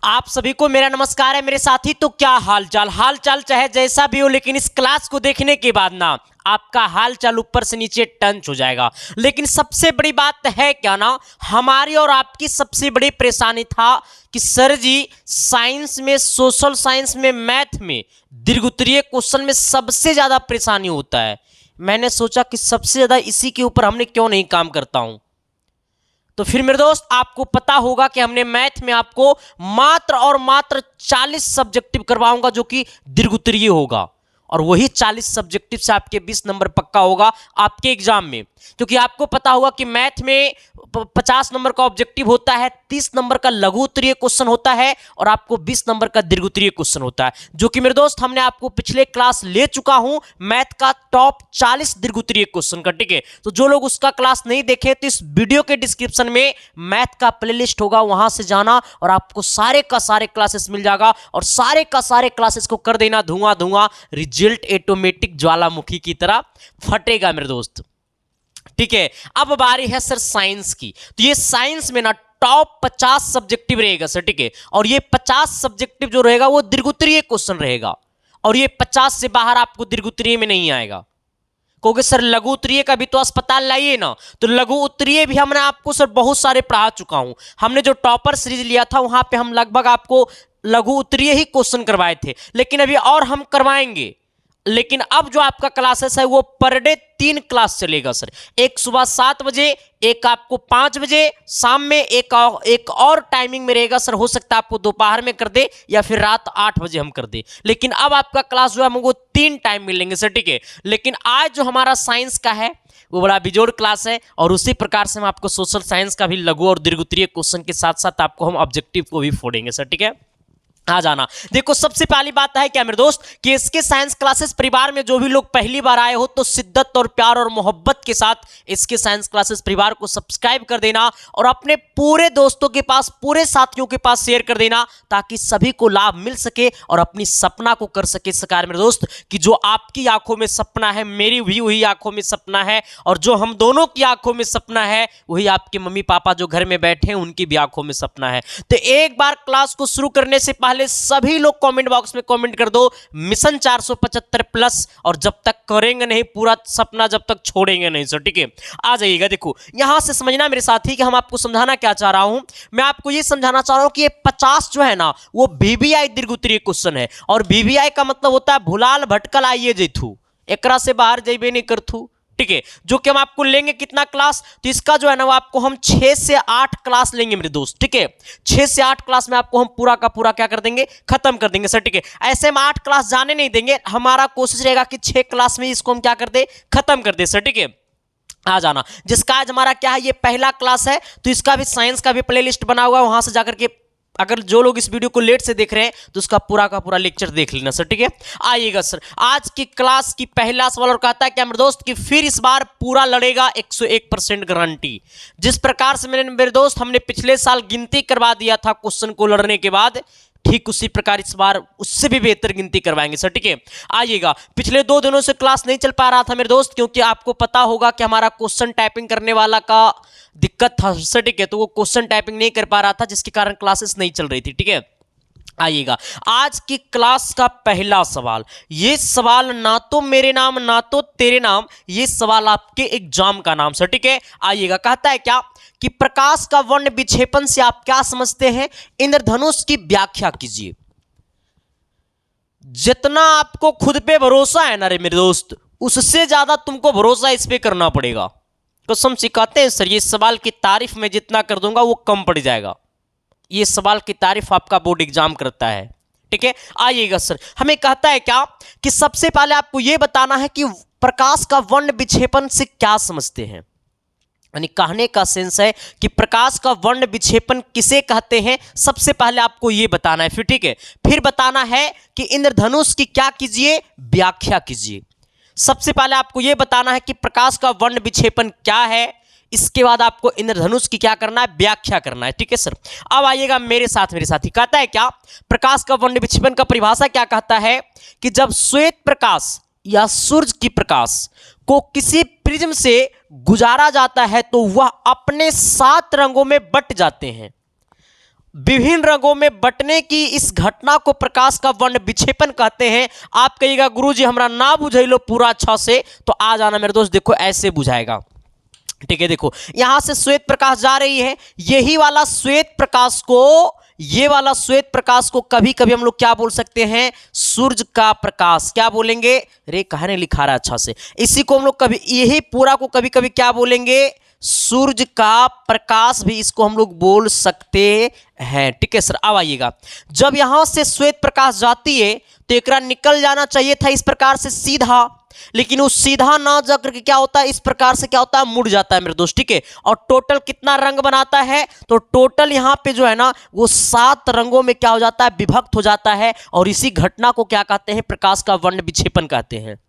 आप सभी को मेरा नमस्कार है मेरे साथी। तो क्या हाल चाल चाहे जैसा भी हो, लेकिन इस क्लास को देखने के बाद ना आपका हाल चाल ऊपर से नीचे टंच हो जाएगा। लेकिन सबसे बड़ी बात है क्या ना, हमारी और आपकी सबसे बड़ी परेशानी था कि सर जी साइंस में, सोशल साइंस में, मैथ में दीर्घोत्तरीय क्वेश्चन में सबसे ज्यादा परेशानी होता है। मैंने सोचा कि सबसे ज्यादा इसी के ऊपर हमने क्यों नहीं काम करता हूं। तो फिर मेरे दोस्त आपको पता होगा कि हमने मैथ में आपको मात्र और मात्र 40 सब्जेक्टिव करवाऊंगा जो कि दीर्घोत्तरीय होगा, और वही 40 सब्जेक्टिव से आपके 20 नंबर पक्का होगा आपके एग्जाम में। क्योंकि आपको पता होगा कि मैथ में 50 नंबर का ऑब्जेक्टिव होता है, 30 नंबर का लघु उत्तरीय क्वेश्चन होता है और आपको 20 नंबर का दीर्घोत्तरीय क्वेश्चन होता है, जो कि मेरे दोस्त हमने आपको पिछले क्लास ले चुका हूं मैथ का टॉप 40 दीर्घोत्तरीय क्वेश्चन का। ठीक है, तो जो लोग उसका क्लास नहीं देखे तो इस वीडियो के डिस्क्रिप्शन में मैथ का प्लेलिस्ट होगा, वहां से जाना और आपको सारे का सारे क्लासेस मिल जाएगा, और सारे का सारे क्लासेस को कर देना धुआं धुआं, रिजल्ट ऑटोमेटिक ज्वालामुखी की तरह फटेगा मेरे दोस्त। ठीक है, अब बारी है सर साइंस की। तो ये साइंस में ना टॉप 50 सब्जेक्टिव रहेगा सर। ठीक है, और ये 50 सब्जेक्टिव जो रहेगा वो दीर्घोत्तरीय क्वेश्चन रहेगा, और ये 50 से बाहर आपको दीर्घोत्तरीय में नहीं आएगा। क्योंकि सर लघु उत्तरीय का भी तो अस्पताल लाइए ना, तो लघु उत्तरीय भी हमने आपको सर बहुत सारे पढ़ा चुका हूं। हमने जो टॉपर सीरीज लिया था वहां पे हम लगभग आपको लघु उत्तरीय ही क्वेश्चन करवाए थे, लेकिन अभी और हम करवाएंगे। लेकिन अब जो आपका क्लासेस है वो पर डे 3 क्लास चलेगा सर। एक सुबह 7 बजे, एक आपको 5 बजे, शाम में एक और टाइमिंग में रहेगा सर। हो सकता है आपको दोपहर में कर दे या फिर रात 8 बजे हम कर दे, लेकिन अब आपका क्लास जो है हमको 3 टाइम मिलेंगे सर। ठीक है, लेकिन आज जो हमारा साइंस का है वो बड़ा बिजोड़ क्लास है, और उसी प्रकार से हम आपको सोशल साइंस का भी लघु और दीर्घोत्तरीय क्वेश्चन के साथ साथ आपको हम ऑब्जेक्टिव को भी फोड़ेंगे सर। ठीक है, आ जाना। देखो सबसे पहली बात है क्या मेरे दोस्त कि इसके साइंस क्लासेस परिवार में जो भी लोग पहली बार आए हो तो शिद्दत और प्यार और मोहब्बत के साथ इसके साइंस क्लासेस परिवार को सब्सक्राइब कर देना, और अपने पूरे दोस्तों के पास, पूरे साथियों के पास शेयर कर देना, ताकि सभी को लाभ मिल सके और अपनी सपना को कर सके साकार मेरे दोस्त। कि जो आपकी आंखों में सपना है मेरी भी वही आंखों में सपना है, और जो हम दोनों की आंखों में सपना है वही आपके मम्मी पापा जो घर में बैठे हैं उनकी भी आंखों में सपना है। तो एक बार क्लास को शुरू करने से पहले सभी लोग कमेंट बॉक्स में कमेंट कर दो मिशन 475 प्लस, और जब तक करेंगे नहीं पूरा सपना जब तक छोड़ेंगे नहीं सर। ठीक है, आ जाइएगा। देखो यहां से समझना मेरे साथी कि हम आपको समझाना क्या चाह रहा हूं। मैं आपको ये समझाना चाह रहा हूं कि ये 50 जो है ना वो वीवीआई दीर्घोत्तरीय क्वेश्चन है, और वीवीआई का मतलब होता है भुलाल भटकल आइए जैथू, एकरा से बाहर जइबे नहीं करथू। ठीक है, जो कि हम आपको लेंगे कितना क्लास, तो इसका जो है ना वो आपको हम 6 से 8 क्लास लेंगे मेरे दोस्त। ठीक है, 6 से 8 क्लास में आपको हम पूरा का पूरा क्या कर देंगे, खत्म कर देंगे सर। ठीक है, ऐसे हम 8 क्लास जाने नहीं देंगे, हमारा कोशिश रहेगा कि 6 क्लास में इसको हम क्या कर दे, खत्म कर दे सर। ठीक है, आ जाना। जिसका आज हमारा क्या है, ये पहला क्लास है, तो इसका भी साइंस का भी प्लेलिस्ट बना हुआ है, वहां से जाकर के अगर जो लोग इस वीडियो को लेट से देख रहे हैं तो उसका पूरा का पूरा लेक्चर देख लेना सर। ठीक है, आइएगा सर आज की क्लास की पहला सवाल, और कहता है क्या मेरे दोस्त कि फिर इस बार पूरा लड़ेगा 101% गारंटी। जिस प्रकार से मेरे दोस्त हमने पिछले साल गिनती करवा दिया था क्वेश्चन को लड़ने के बाद, ठीक उसी प्रकार इस बार उससे भी बेहतर गिनती करवाएंगे सर। ठीक है, आइएगा। पिछले 2 दिनों से क्लास नहीं चल पा रहा था मेरे दोस्त, क्योंकि आपको पता होगा कि हमारा क्वेश्चन टाइपिंग करने वाला का दिक्कत था सर। ठीक है, तो वो क्वेश्चन टाइपिंग नहीं कर पा रहा था, जिसके कारण क्लासेस नहीं चल रही थी। ठीक है, आइएगा। आज की क्लास का पहला सवाल, ये सवाल ना तो मेरे नाम ना तो तेरे नाम, ये सवाल आपके एग्जाम का नाम सर। ठीक है, आइएगा। कहता है क्या कि प्रकाश का वर्ण विक्षेपण से आप क्या समझते हैं, इंद्रधनुष की व्याख्या कीजिए। जितना आपको खुद पे भरोसा है ना रे मेरे दोस्त, उससे ज्यादा तुमको भरोसा इस पे करना पड़ेगा। कसम से कहते हैं सर, ये सवाल की तारीफ में जितना कर दूंगा वो कम पड़ जाएगा। ये सवाल की तारीफ आपका बोर्ड एग्जाम करता है। ठीक है, आइएगा सर। हमें कहता है क्या कि सबसे पहले आपको यह बताना है कि प्रकाश का वर्ण विक्षेपण से क्या समझते हैं। यानी कहने का सेंस है कि प्रकाश का वर्ण विक्षेपण किसे कहते हैं, सबसे पहले आपको यह बताना है। फिर ठीक है, फिर बताना है कि इंद्रधनुष की क्या कीजिए, व्याख्या कीजिए। सबसे पहले आपको यह बताना है कि प्रकाश का वर्ण विक्षेपण क्या है, इसके बाद आपको इंद्रधनुष की क्या करना है, व्याख्या करना है। ठीक है सर, अब आइएगा मेरे साथ ही कहता है क्या, प्रकाश का वर्ण विक्षेपण का परिभाषा क्या कहता है कि जब श्वेत प्रकाश या सूरज की प्रकाश को किसी प्रिज्म से गुजारा जाता है तो वह अपने 7 रंगों में बट जाते हैं। विभिन्न रंगों में बंटने की इस घटना को प्रकाश का वर्ण विक्षेपण कहते हैं। आप कहिएगा गुरुजी हमरा ना बुझैलो पूरा अच्छा से, तो आ जाना मेरे दोस्त, देखो ऐसे बुझाएगा। ठीक है, देखो यहां से श्वेत प्रकाश जा रही है, यही वाला श्वेत प्रकाश को, ये वाला श्वेत प्रकाश को कभी कभी हम लोग क्या बोल सकते हैं, सूरज का प्रकाश। क्या बोलेंगे रे, कहा नहीं लिखा रहा है अच्छा से, इसी को हम लोग कभी, यही पूरा को कभी कभी क्या बोलेंगे, सूरज का प्रकाश भी इसको हम लोग बोल सकते हैं। ठीक है सर, अब आइएगा, जब यहां से श्वेत प्रकाश जाती है तो एकरा निकल जाना चाहिए था इस प्रकार से सीधा, लेकिन वो सीधा ना जाकर के क्या होता है, इस प्रकार से क्या होता है, मुड़ जाता है मेरे दोस्त। ठीक है, और टोटल कितना रंग बनाता है, तो टोटल यहां पे जो है ना वो 7 रंगों में क्या हो जाता है, विभक्त हो जाता है, और इसी घटना को क्या कहते हैं, प्रकाश का वर्ण विक्षेपण कहते हैं।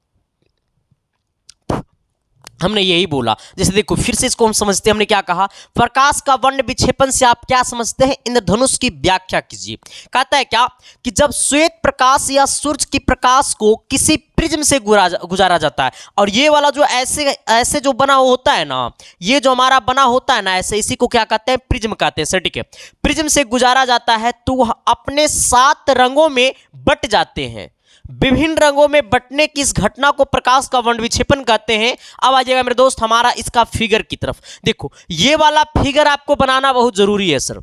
हमने यही बोला, जैसे देखो फिर से इसको हम समझते हैं, हमने क्या कहा, प्रकाश का वर्ण विक्षेपण से आप क्या समझते हैं, इंद्रधनुष की व्याख्या कीजिए। कहता है क्या कि जब श्वेत प्रकाश या सूरज की प्रकाश को किसी प्रिज्म से गुजारा जाता है, और ये वाला जो ऐसे जो बना होता है ना, ये जो हमारा बना होता है ना ऐसे, इसी को क्या कहते हैं, प्रिज्म कहते हैं सर। ठीक है, प्रिज्म से गुजारा जाता है तो वह अपने 7 रंगों में बट जाते हैं। विभिन्न रंगों में बंटने की इस घटना को प्रकाश का वर्ण विक्षेपण कहते हैं। अब आ जाएगा मेरे दोस्त हमारा इसका फिगर की तरफ। देखो ये वाला फिगर आपको बनाना बहुत जरूरी है सर,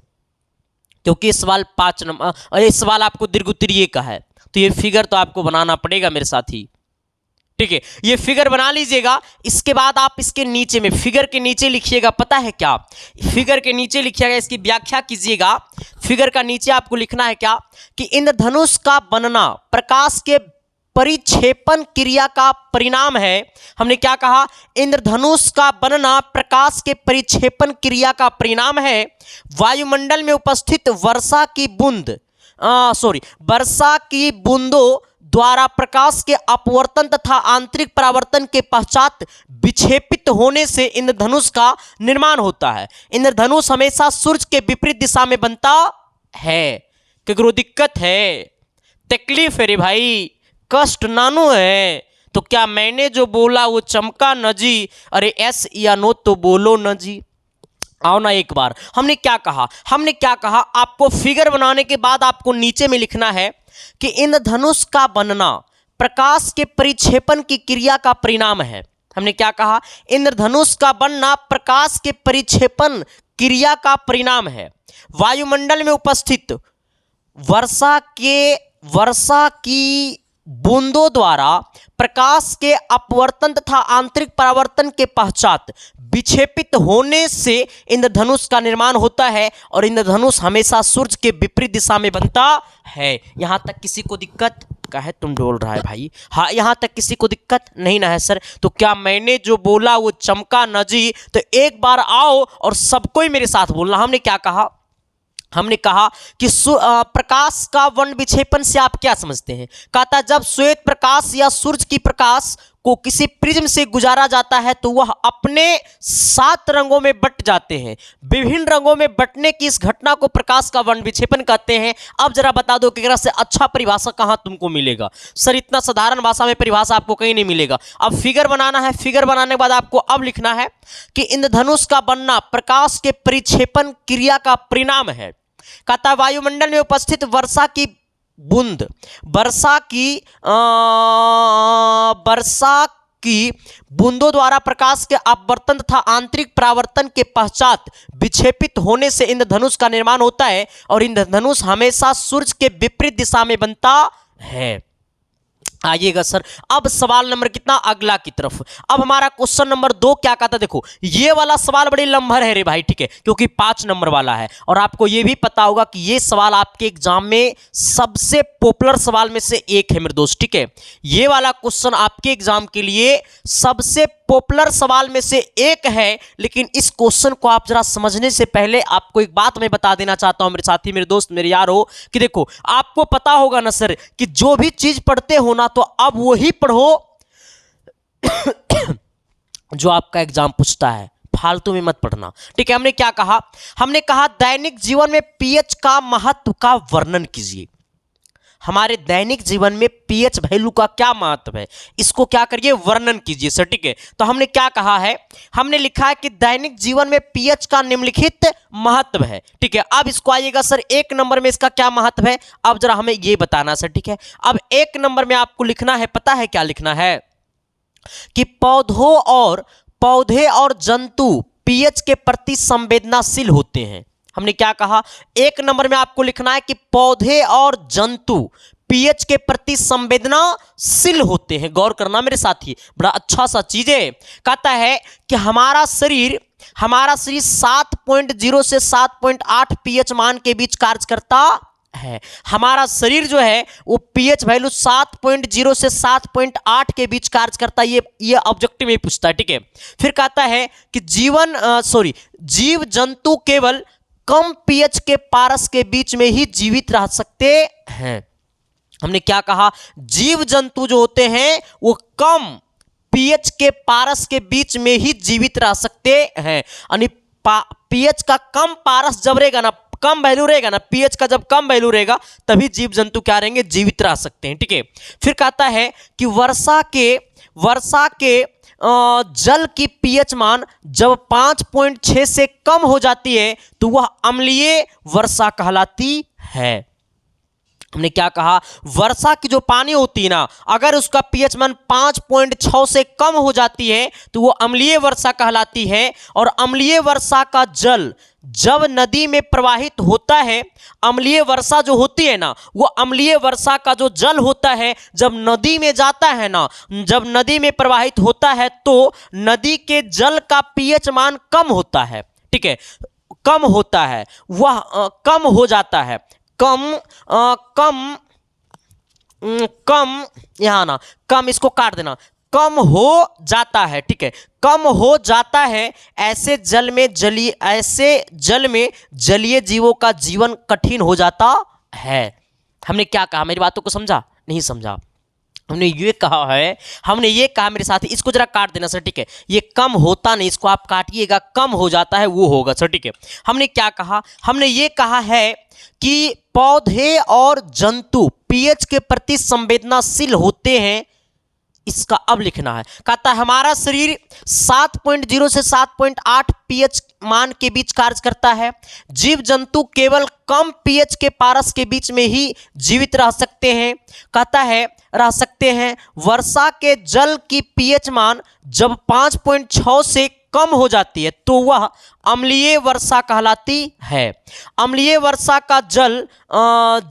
क्योंकि ये सवाल 5 नंबर, ये सवाल आपको दीर्घोत्तरीय का है, तो ये फिगर तो आपको बनाना पड़ेगा मेरे साथी। ठीक है, ये फिगर बना लीजिएगा। इसके बाद आप इसके नीचे में, फिगर के नीचे लिखिएगा, पता है क्या, फिगर के नीचे लिखिएगा, इसकी व्याख्या कीजिएगा। फिगर का नीचे आपको लिखना है क्या कि इंद्रधनुष का बनना प्रकाश के परिक्षेपण क्रिया का परिणाम है। हमने क्या कहा, इंद्रधनुष का बनना प्रकाश के परिक्षेपण क्रिया का परिणाम है। वायुमंडल में उपस्थित वर्षा की बूंदों द्वारा प्रकाश के अपवर्तन तथा आंतरिक परावर्तन के पश्चात विक्षेपित होने से इंद्रधनुष का निर्माण होता है। इंद्रधनुष हमेशा सूर्य के विपरीत दिशा में बनता है। केकरो दिक्कत है, तकलीफ है रे भाई, कष्ट नानो है, तो क्या मैंने जो बोला वो चमका न जी, अरे यस या नो तो बोलो न जी। आओ ना एक बार, हमने क्या कहा, आपको फिगर बनाने के बाद आपको नीचे में लिखना है कि इंद्रधनुष का बनना प्रकाश के परिक्षेपण की क्रिया का परिणाम है। हमने क्या कहा, इंद्रधनुष का बनना प्रकाश के परिक्षेपण क्रिया का परिणाम है। वायुमंडल में उपस्थित वर्षा की बूंदों द्वारा प्रकाश के अपवर्तन तथा आंतरिक परावर्तन के पश्चात विक्षेपित होने से इंद्रधनुष का निर्माण होता है, और इंद्रधनुष हमेशा सूर्य के विपरीत दिशा में बनता है। यहां तक किसी को दिक्कत का है, तुम डोल रहा है भाई, हाँ यहां तक किसी को दिक्कत नहीं ना है सर, तो क्या मैंने जो बोला वो चमका न जी, तो एक बार आओ और सबको ही मेरे साथ बोलना। हमने कहा कि प्रकाश का वर्ण विक्षेपण से आप क्या समझते हैं, कहता जब श्वेत प्रकाश या सूरज की प्रकाश को किसी प्रिज्म से गुजारा जाता है तो वह अपने 7 रंगों में बट जाते हैं। विभिन्न रंगों में बटने की इस घटना को प्रकाश का वर्ण विक्षेपण कहते हैं। अब जरा बता दो कि एकरा से अच्छा परिभाषा कहां तुमको मिलेगा। सर इतना साधारण भाषा में परिभाषा आपको कहीं नहीं मिलेगा। अब फिगर बनाना है, फिगर बनाने के बाद आपको अब लिखना है कि इंद्रधनुष का बनना प्रकाश के परिक्षेपण क्रिया का परिणाम है। कहता वायुमंडल में उपस्थित वर्षा की बूंदों द्वारा प्रकाश के अपवर्तन तथा आंतरिक परावर्तन के पश्चात विक्षेपित होने से इंद्रधनुष का निर्माण होता है, और इंद्रधनुष हमेशा सूर्य के विपरीत दिशा में बनता है। आइएगा सर, अब सवाल नंबर कितना, अगला की तरफ। अब हमारा क्वेश्चन नंबर 2 क्या कहता है, देखो ये वाला सवाल बड़ी लंबा है रे भाई, ठीक है, क्योंकि 5 नंबर वाला है, और आपको ये भी पता होगा कि ये सवाल आपके एग्जाम में सबसे पॉपुलर सवाल में से एक है मेरे दोस्त, ठीक है। ये वाला क्वेश्चन आपके एग्जाम के लिए सबसे पॉपुलर सवाल में से एक है। लेकिन इस क्वेश्चन को आप जरा समझने से पहले आपको एक बात मैं बता देना चाहता हूं मेरे साथी, मेरे दोस्त, मेरे यार हो, कि देखो आपको पता होगा ना सर कि जो भी चीज पढ़ते हो ना तो अब वही पढ़ो जो आपका एग्जाम पूछता है, फालतू में मत पढ़ना, ठीक है। हमने क्या कहा, हमने कहा दैनिक जीवन में पीएच का महत्व का वर्णन कीजिए। हमारे दैनिक जीवन में पीएच वैल्यू का क्या महत्व है, इसको क्या करिए, वर्णन कीजिए सर। ठीक है, तो हमने क्या कहा है, हमने लिखा है कि दैनिक जीवन में पीएच का निम्नलिखित महत्व है। ठीक है, अब इसको आइएगा सर, 1 नंबर में इसका क्या महत्व है, अब जरा हमें ये बताना सर। ठीक है, अब 1 नंबर में आपको लिखना है, पता है क्या लिखना है, कि पौधे और जंतु पीएच के प्रति संवेदनशील होते हैं। हमने क्या कहा, 1 नंबर में आपको लिखना है कि पौधे और जंतु पीएच के प्रति संवेदनशील होते हैं। गौर करना मेरे साथी, बड़ा अच्छा सा चीज है। कहता है कि हमारा शरीर 7.0 से 7.8 पीएच मान के बीच कार्य करता है। हमारा शरीर जो है वो पीएच वैल्यू 7.0 से 7.8 के बीच कार्य करता है। ये ऑब्जेक्टिव में पूछता है। ठीक है, फिर कहता है कि जीव जंतु केवल कम पीएच के पारस के बीच में ही जीवित रह सकते हैं। हमने क्या कहा, जीव जंतु जो होते हैं वो कम पीएच के पारस के बीच में ही जीवित रह सकते हैं। यानी पीएच का कम पारस जब रहेगा ना, कम वैल्यू रहेगा ना, पीएच का जब कम वैल्यू रहेगा तभी जीव जंतु क्या रहेंगे, जीवित रह सकते हैं। ठीक है, फिर कहता है कि वर्षा के जल की पीएच मान जब 5.6 से कम हो जाती है तो वह अम्लीय वर्षा कहलाती है। हमने क्या कहा, वर्षा की जो पानी होती है ना, अगर उसका पीएच मान 5.6 से कम हो जाती है तो वो अम्लीय वर्षा कहलाती है। और अम्लीय वर्षा का जल जब नदी में प्रवाहित होता है, अम्लीय वर्षा जो होती है ना, वो अम्लीय वर्षा का जो जल होता है जब नदी में जाता है ना, जब नदी में प्रवाहित होता है तो नदी के जल का पीएच मान कम होता है। ठीक है, कम होता है, वह कम हो जाता है, यहाँ ना, कम इसको काट देना, कम हो जाता है। ठीक है, कम हो जाता है। ऐसे जल में जलीय जीवों का जीवन कठिन हो जाता है। हमने क्या कहा, मेरी बातों को समझा, नहीं समझा? हमने ये कहा मेरे साथ, इसको जरा काट देना सर। ठीक है, ये कम होता नहीं, इसको आप काटिएगा, कम हो जाता है वो होगा सर। ठीक है, हमने क्या कहा, हमने ये कहा है कि पौधे और जंतु पीएच के प्रति संवेदनशील होते हैं। इसका अब लिखना है, कहता है हमारा शरीर 7.0 से 7.8 पीएच मान के बीच कार्य करता है। जीव जंतु केवल कम पीएच के पारस के बीच में ही जीवित रह सकते हैं। कहता है रह सकते हैं। वर्षा के जल की पीएच मान जब 5.6 से कम हो जाती है तो वह अम्लीय वर्षा कहलाती है। अम्लीय वर्षा का जल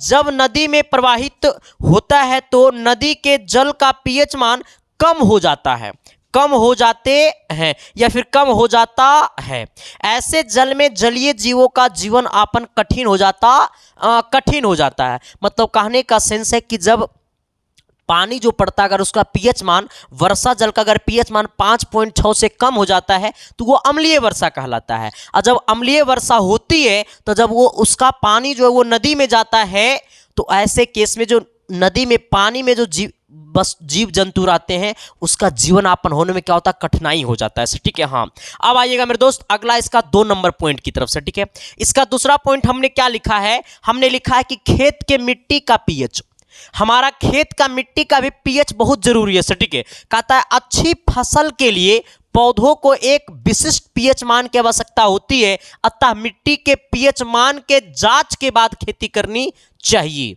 जब नदी में प्रवाहित होता है तो नदी के जल का पीएच मान कम हो जाता है, कम हो जाते हैं या फिर कम हो जाता है। ऐसे जल में जलीय जीवों का जीवन यापन कठिन हो जाता है। मतलब कहने का सेंस है कि जब पानी जो पड़ता है अगर उसका पीएच मान, वर्षा जल का अगर पीएच मान 5.6 से कम हो जाता है तो वो अम्लीय वर्षा कहलाता है। और जब अम्लीय वर्षा होती है तो जब वो उसका पानी जो है वो नदी में जाता है तो ऐसे केस में जो नदी में पानी में जो जीव जंतु रहते हैं उसका जीवन यापन होने में क्या होता है, कठिनाई हो जाता है। ठीक है, हाँ। अब आइएगा मेरे दोस्त अगला इसका 2 नंबर पॉइंट की तरफ से। ठीक है, इसका दूसरा पॉइंट हमने क्या लिखा है, हमने लिखा है कि खेत के मिट्टी का पीएच, हमारा खेत का मिट्टी का भी पीएच बहुत जरूरी है। ठीक है, कहता है अच्छी फसल के लिए पौधों को एक विशिष्ट पीएच मान की आवश्यकता होती है, अतः मिट्टी के पीएच मान के जांच के बाद खेती करनी चाहिए।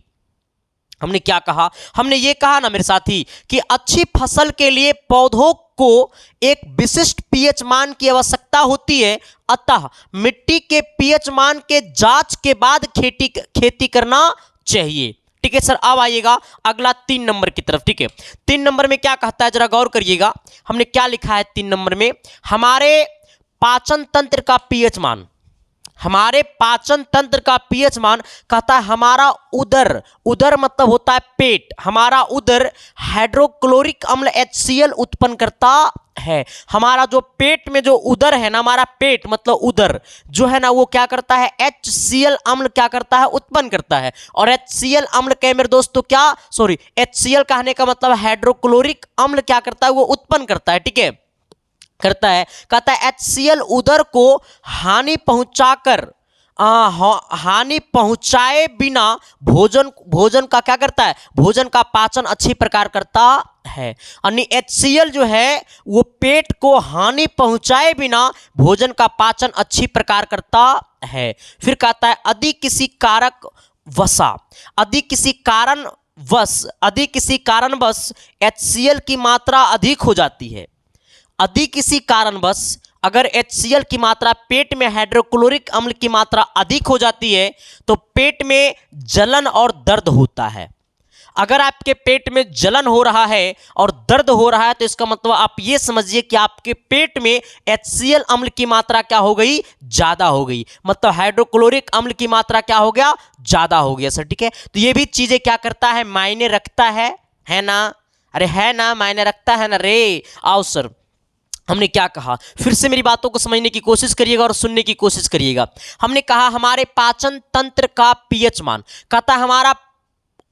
हमने क्या कहा, हमने ये कहा ना मेरे साथी कि अच्छी फसल के लिए पौधों को एक विशिष्ट पीएच मान की आवश्यकता होती है, अतः मिट्टी के पीएच मान के जांच के बाद खेती करना चाहिए। ठीक है सर, अब आइएगा अगला 3 नंबर की तरफ। ठीक है, 3 नंबर में क्या कहता है जरा गौर करिएगा। हमने क्या लिखा है 3 नंबर में, हमारे पाचन तंत्र का पीएच मान, हमारे पाचन तंत्र का पीएच मान कहता है हमारा उदर मतलब होता है पेट, हमारा उदर हाइड्रोक्लोरिक अम्ल HCl उत्पन्न करता है। हमारा जो पेट में जो उदर है ना, हमारा पेट मतलब उदर जो है ना वो क्या करता है, HCl अम्ल क्या करता है, उत्पन्न करता है। और HCl अम्ल के मेरे दोस्तों क्या, सॉरी HCl कहने का मतलब हाइड्रोक्लोरिक अम्ल क्या करता है, वो उत्पन्न करता है। ठीक है, करता है। कहता है HCl उदर को हानि पहुंचाकर हानि पहुंचाए बिना भोजन का क्या करता है, भोजन का पाचन अच्छी प्रकार करता है। यानी HCl जो है वो पेट को हानि पहुंचाए बिना भोजन का पाचन अच्छी प्रकार करता है। फिर कहता है यदि किसी कारणवश HCl की मात्रा अधिक हो जाती है, यदि किसी कारणवश अगर HCl की मात्रा पेट में हाइड्रोक्लोरिक अम्ल की मात्रा अधिक हो जाती है तो पेट में जलन और दर्द होता है। अगर आपके पेट में जलन हो रहा है और दर्द हो रहा है तो इसका मतलब आप ये समझिए कि आपके पेट में HCl अम्ल की मात्रा क्या हो गई, ज्यादा हो गई। मतलब हाइड्रोक्लोरिक अम्ल की मात्रा क्या हो गया, ज्यादा हो गया सर। ठीक है, तो ये भी चीजें क्या करता है, मायने रखता है ना। अरे है ना, मायने रखता है ना रे। आओ सर, हमने क्या कहा, फिर से मेरी बातों को समझने की कोशिश करिएगा और सुनने की कोशिश करिएगा। हमने कहा हमारे पाचन तंत्र का पीएच मान, कहता है हमारा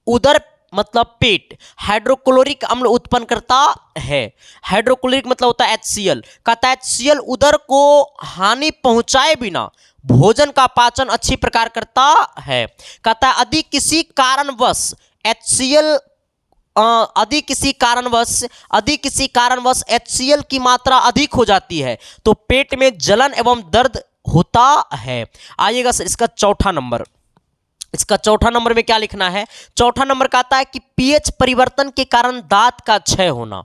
उदर मतलब पेट हाइड्रोक्लोरिक अम्ल उत्पन्न करता है। हाइड्रोक्लोरिक मतलब होता है HCl। कहता है HCl उदर को हानि पहुंचाए बिना भोजन का पाचन अच्छी प्रकार करता है। कहता है यदि किसी कारणवश HCl की मात्रा अधिक हो जाती है तो पेट में जलन एवं दर्द होता है। आइएगा सर इसका चौथा नंबर में क्या लिखना है। चौथा नंबर कहता है कि पीएच परिवर्तन के कारण दांत का क्षय होना।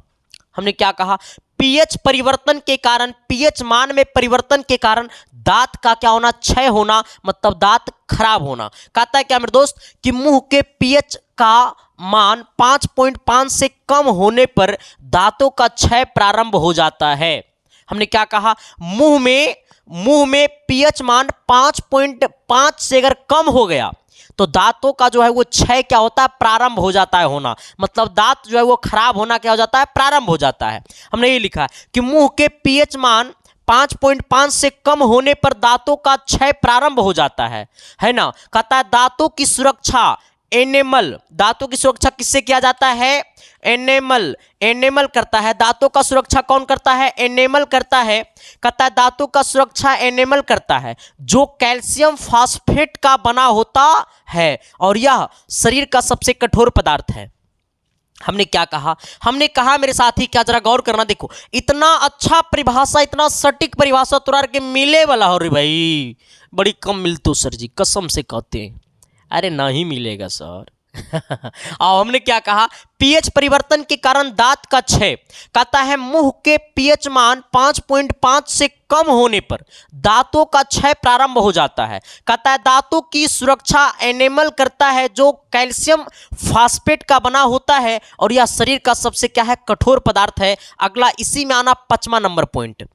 हमने क्या कहा, पीएच परिवर्तन के कारण, पीएच मान में परिवर्तन के कारण दांत का क्या होना, क्षय होना, मतलब दांत खराब होना। कहता है क्या मेरे दोस्त कि मुंह के पीएच का मान 5.5 से कम होने पर दांतों का क्षय प्रारंभ हो जाता है। हमने क्या कहा, मुंह में पीएच मान 5.5 से अगर कम हो गया तो दांतों का जो है वो क्षय क्या होता है, प्रारंभ हो जाता है होना। मतलब दांत जो है वो खराब होना क्या हो जाता है, प्रारंभ हो जाता है। हमने ये लिखा कि मुंह के पीएच मान 5.5 से कम होने पर दांतों का क्षय प्रारंभ हो जाता है ना। कहता है दांतों की सुरक्षा एनेमल, दांतों की सुरक्षा किससे किया जाता है, एनेमल करता है। दांतों का सुरक्षा कौन करता है, एनेमल करता है। कहता है दांतों का सुरक्षा एनेमल करता है जो कैल्शियम फास्फेट का बना होता है और यह शरीर का सबसे कठोर पदार्थ है। हमने क्या कहा, हमने कहा मेरे साथी क्या, जरा गौर करना। देखो इतना अच्छा परिभाषा, इतना सटीक परिभाषा तुरार के मिले वाला हो रे भाई, बड़ी कम मिलती सर जी, कसम से कहते हैं। अरे नहीं मिलेगा सर। और हमने क्या कहा, पीएच परिवर्तन के कारण दांत का क्षय। कहता है मुंह के पीएच मान 5.5 से कम होने पर दांतों का क्षय प्रारंभ हो जाता है। कहता है दांतों की सुरक्षा एनेमल करता है जो कैल्शियम फास्फेट का बना होता है और यह शरीर का सबसे क्या है, कठोर पदार्थ है। अगला इसी में आना 5वां नंबर पॉइंट।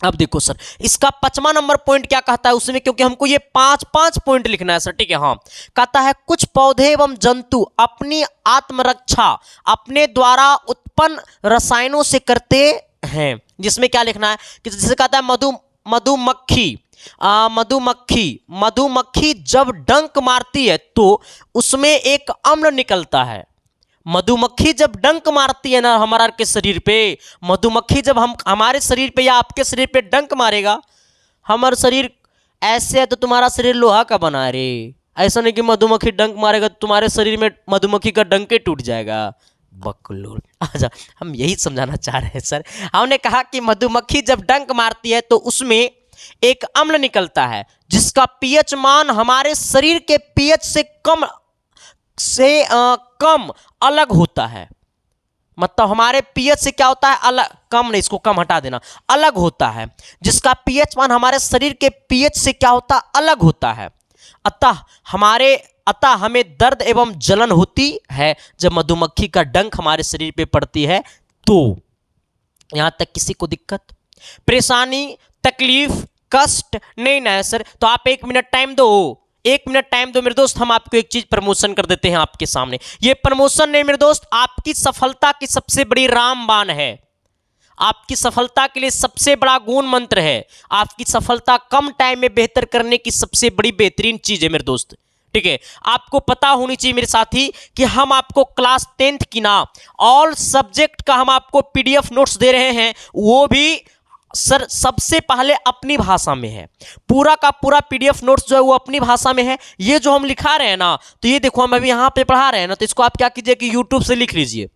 अब देखो सर इसका 5वां नंबर पॉइंट क्या कहता है उसमें, क्योंकि हमको ये 5 पॉइंट लिखना है सर। ठीक है, हाँ। कहता है कुछ पौधे एवं जंतु अपनी आत्मरक्षा अपने द्वारा उत्पन्न रसायनों से करते हैं। जिसमें क्या लिखना है कि जैसे कहता है मधुमक्खी जब डंक मारती है तो उसमें एक अम्ल निकलता है। मधुमक्खी जब डंक मारती है ना हमारा के शरीर पे, मधुमक्खी जब हमारे शरीर पे या आपके शरीर पे डंक मारेगा, हमारा शरीर ऐसे है तो तुम्हारा शरीर लोहा का बना रे। ऐसा नहीं कि मधुमक्खी डंक मारेगा तो तुम्हारे शरीर में मधुमक्खी का डंके टूट जाएगा। बकलोल। अच्छा, हम यही समझाना चाह रहे हैं सर। हमने कहा कि मधुमक्खी जब डंक मारती है तो उसमें एक अम्ल निकलता है जिसका पीएच मान हमारे शरीर के पीएच से कम अलग होता है। मतलब हमारे पीएच से क्या होता है, अलग, कम नहीं, इसको कम हटा देना, अलग होता है। जिसका पीएच मान हमारे शरीर के पीएच से क्या होता है, अलग होता है। अतः हमें दर्द एवं जलन होती है जब मधुमक्खी का डंक हमारे शरीर पे पड़ती है। तो यहां तक किसी को दिक्कत, परेशानी, तकलीफ, कष्ट नहीं ना है सर? तो आप 1 मिनट टाइम दो, 1 मिनट टाइम दो मेरे दोस्त, हम आपको एक चीज प्रमोशन कर देते हैं आपके सामने। ये प्रमोशन नहीं मेरे दोस्त, आपकी सफलता की सबसे बड़ी रामबाण है। आपकी सफलता के लिए सबसे बड़ा गुण मंत्र है। आपकी सफलता कम टाइम में बेहतर करने की सबसे बड़ी बेहतरीन चीज है मेरे दोस्त। ठीक है, आपको पता होनी चाहिए मेरे साथी कि हम आपको क्लास 10th की ना ऑल सब्जेक्ट का हम आपको PDF नोट्स दे रहे हैं, वो भी सर सबसे पहले अपनी भाषा में है, पूरा का पूरा पीडीएफ नोट्स जो है वो अपनी भाषा में है। ये जो हम लिखा रहे हैं ना, तो ये देखो हम अभी यहाँ पे पढ़ा रहे हैं ना, तो इसको आप क्या कीजिए कि यूट्यूब से लिख लीजिए।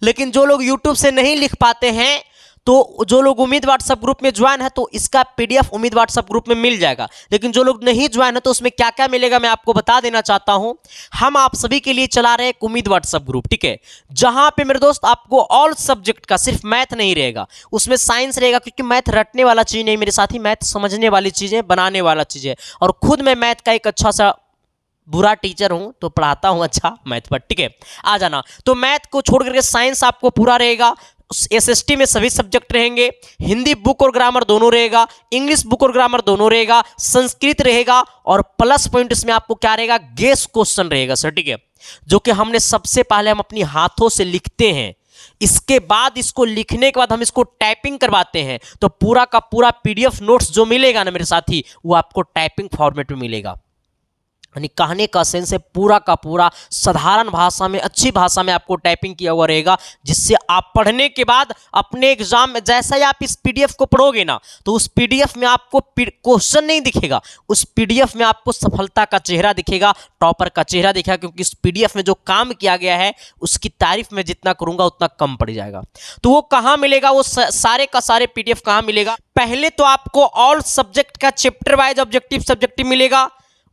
लेकिन जो लोग यूट्यूब से नहीं लिख पाते हैं, तो जो लोग उम्मीद व्हाट्सएप ग्रुप में ज्वाइन है, तो इसका पीडीएफ उम्मीद व्हाट्सएप ग्रुप में मिल जाएगा। लेकिन जो लोग नहीं ज्वाइन है, तो उसमें क्या क्या मिलेगा मैं आपको बता देना चाहता हूं। हम आप सभी के लिए चला रहे हैं एक उम्मीद व्हाट्सएप ग्रुप, ठीक है, जहां पे मेरे दोस्त आपको ऑल सब्जेक्ट का, सिर्फ मैथ नहीं रहेगा, उसमें साइंस रहेगा, क्योंकि मैथ रटने वाला चीज नहीं मेरे साथी, मैथ समझने वाली चीज है, बनाने वाला चीज है। और खुद मैं मैथ का एक अच्छा सा बुरा टीचर हूं, तो पढ़ाता हूं अच्छा मैथ पर, ठीक है, आ जाना। तो मैथ को छोड़ करके साइंस आपको पूरा रहेगा। एसएसटी में सभी सब्जेक्ट रहेंगे, हिंदी बुक और ग्रामर दोनों रहेगा, इंग्लिश बुक और ग्रामर दोनों रहेगा, संस्कृत रहेगा, और प्लस पॉइंट इसमें आपको क्या रहेगा, गेस क्वेश्चन रहेगा सर, ठीक है, जो कि हमने सबसे पहले हम अपनी हाथों से लिखते हैं, इसके बाद इसको लिखने के बाद हम इसको टाइपिंग करवाते हैं। तो पूरा का पूरा पीडीएफ नोट्स जो मिलेगा ना मेरे साथी, वो आपको टाइपिंग फॉर्मेट में मिलेगा। यानी कहने का सेंस है पूरा का पूरा साधारण भाषा में, अच्छी भाषा में आपको टाइपिंग किया हुआ रहेगा, जिससे आप पढ़ने के बाद अपने एग्जाम में जैसा ही आप इस पीडीएफ को पढ़ोगे ना, तो उस पीडीएफ में आपको क्वेश्चन नहीं दिखेगा, उस पीडीएफ में आपको सफलता का चेहरा दिखेगा, टॉपर का चेहरा दिखेगा, क्योंकि इस पीडीएफ में जो काम किया गया है उसकी तारीफ में जितना करूंगा उतना कम पड़ जाएगा। तो वो कहाँ मिलेगा, वो सारे का सारे पीडीएफ कहाँ मिलेगा? पहले तो आपको ऑल सब्जेक्ट का चैप्टर वाइज ऑब्जेक्टिव सब्जेक्टिव मिलेगा,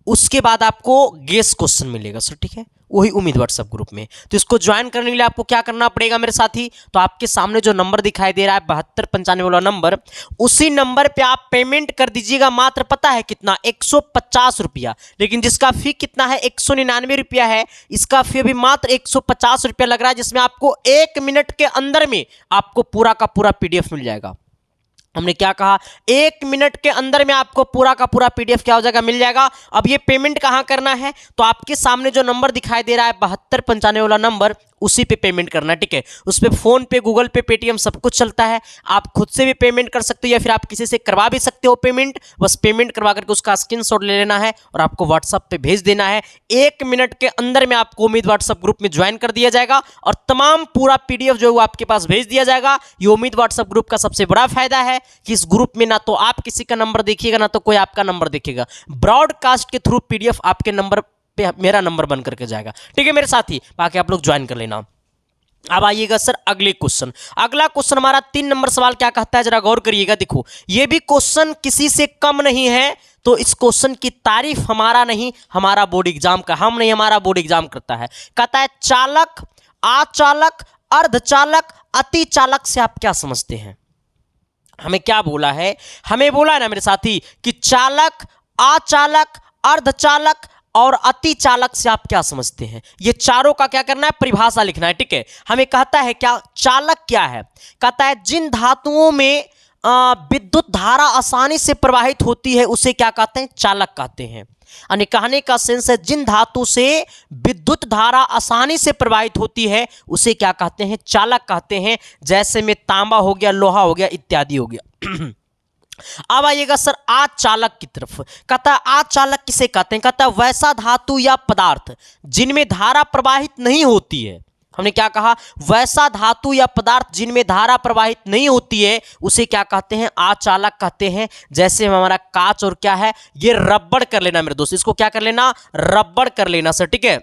उसके बाद आपको गेस क्वेश्चन मिलेगा सर, ठीक है, वही उम्मीद व्हाट्सएप ग्रुप में। तो इसको ज्वाइन करने के लिए आपको क्या करना पड़ेगा मेरे साथी, तो आपके सामने जो नंबर दिखाई दे रहा है 7295 वाला नंबर, उसी नंबर पे आप पेमेंट कर दीजिएगा। मात्र पता है कितना, 150 रुपया। लेकिन जिसका फी कितना है, 199 रुपया है। इसका फी भी मात्र 150 रुपया लग रहा है, जिसमें आपको 1 मिनट के अंदर में आपको पूरा का पूरा पीडीएफ मिल जाएगा। हमने क्या कहा, 1 मिनट के अंदर में आपको पूरा का पूरा पीडीएफ क्या हो जाएगा, मिल जाएगा। अब ये पेमेंट कहां करना है, तो आपके सामने जो नंबर दिखाई दे रहा है 7295 वाला नंबर, उसी पे पेमेंट करना है, ठीक है। उस पे फोन पे, गूगल पे, पेटीएम सब कुछ चलता है। आप खुद से भी पेमेंट कर सकते हो या फिर आप किसी से करवा भी सकते हो पेमेंट। बस पेमेंट करवा करके उसका स्क्रीनशॉट ले लेना है और आपको व्हाट्सएप पे भेज देना है। 1 मिनट के अंदर में आपको उम्मीद व्हाट्सएप ग्रुप में ज्वाइन कर दिया जाएगा और तमाम पूरा पीडीएफ जो है वो आपके पास भेज दिया जाएगा। ये उम्मीद व्हाट्सएप ग्रुप का सबसे बड़ा फायदा है कि इस ग्रुप में ना तो आप किसी का नंबर देखिएगा, ना तो कोई आपका नंबर देखेगा। ब्रॉडकास्ट के थ्रू पीडीएफ आपके नंबर पे मेरा नंबर बन करके जाएगा, ठीक है मेरे साथी। बाकी आप लोग ज्वाइन कर लेना। अब आइएगा सर अगले क्वेश्चन। अगला क्वेश्चन हमारा 3 नंबर सवाल क्या कहता है, जरा गौर करिएगा। देखो ये भी क्वेश्चन किसी से कम नहीं है, तो इस क्वेश्चन की तारीफ हमारा नहीं, हमारा बोर्ड एग्जाम का, हम नहीं, हमारा बोर्ड एग्जाम करता है। कहता है चालक, अचालक, अर्धचालक, अति चालक से आप क्या समझते हैं? हमें क्या बोला है, हमें बोला है ना मेरे साथी कि चालक, अचालक, अर्धचालक और अति चालक से आप क्या समझते हैं। ये चारों का क्या करना है, परिभाषा लिखना है, ठीक है। हमें कहता है क्या, चालक क्या है, कहता है जिन धातुओं में विद्युत धारा आसानी से प्रवाहित होती है उसे क्या कहते हैं, चालक कहते हैं। यानी कहने का सेंस है जिन धातु से विद्युत धारा आसानी से प्रवाहित होती है उसे क्या कहते हैं, चालक कहते हैं। जैसे में तांबा हो गया, लोहा हो गया, इत्यादि हो गया। अब आइएगा सर अचालक की तरफ। कहता है अचालक किसे कहते हैं, कहता है वैसा धातु या पदार्थ जिनमें धारा प्रवाहित नहीं होती है। हमने क्या कहा, वैसा धातु या पदार्थ जिनमें धारा प्रवाहित नहीं होती है उसे क्या कहते हैं, अचालक कहते हैं। जैसे हमारा कांच और क्या है, ये रबड़ कर लेना मेरे दोस्त, इसको क्या कर लेना, रबड़ कर लेना सर, ठीक है।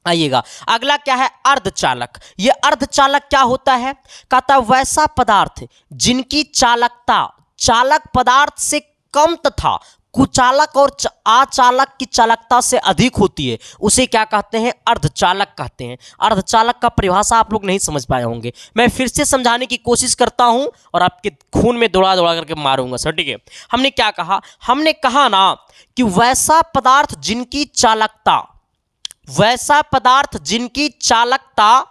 आइएगा अगला क्या है, अर्धचालक। ये अर्धचालक क्या होता है, कहता है वैसा पदार्थ जिनकी चालकता चालक पदार्थ से कम तथा कुचालक और अचालक की चालकता से अधिक होती है उसे क्या कहते हैं, अर्धचालक कहते हैं। अर्धचालक का परिभाषा आप लोग नहीं समझ पाए होंगे, मैं फिर से समझाने की कोशिश करता हूं और आपके खून में दौड़ा दौड़ा करके मारूंगा सर, ठीक है। हमने क्या कहा, हमने कहा ना कि वैसा पदार्थ जिनकी चालकता, वैसा पदार्थ जिनकी चालकता